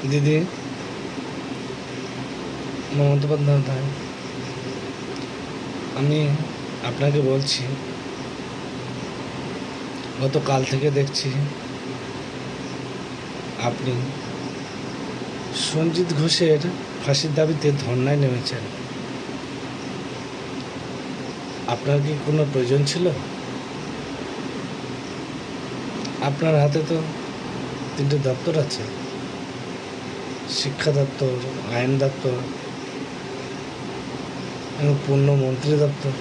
দিদি মমতা বন্দ্যোপাধ্যায়, আমি আপনাকে বলছি, গতকাল থেকে দেখছি আপনি সঞ্জিত ঘোষের ফাঁসির দাবিতে ধর্নায় নেমেছেন। আপনার কি কোনো প্রয়োজন ছিল? আপনার হাতে তো 3টে দপ্তর আছে, শিক্ষা দপ্তর, আইন দপ্তর এবং পূর্ণ মন্ত্রী দপ্তর।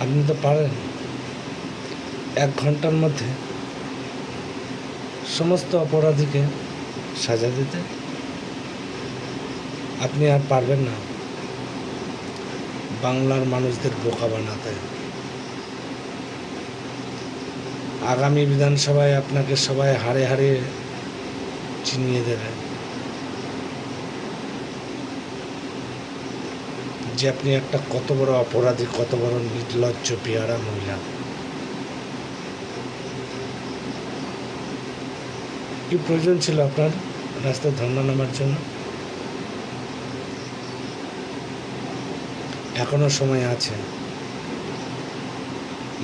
আপনি তো পারেন 1 ঘন্টার মধ্যে সমস্ত অপরাধীকে সাজা দিতে। আপনি আর পারবেন না বাংলার মানুষদের বোকা বানাতে। আগামী বিধানসভায় আপনাকে সবাই হাড়ে হাড়ে চিনিয়ে দেবে যে আপনি একটা কত বড় অপরাধী, কত বড় নির্লজ্জ পেয়ারা মহিলা। কি প্রয়োজন ছিল আপনার রাস্তায় ধর্ণা নামার জন্য? এখনো সময় আছে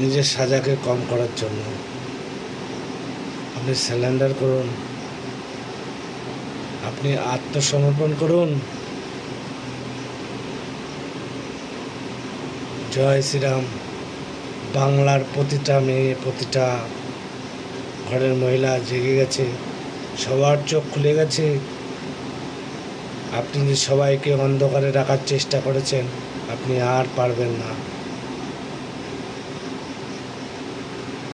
নিজের সাজাকে কম করার জন্য। আপনি স্যালেন্ডার করুন, আপনি আত্মসমর্পণ করুন। জয় শ্রীরাম। বাংলার প্রতিটা মেয়ে, প্রতিটা ঘরের মহিলা জেগে গেছে, সবার চোখ খুলে গেছে। আপনি যে সবাইকে অন্ধকারে রাখার চেষ্টা করেছেন, আপনি আর পারবেন না।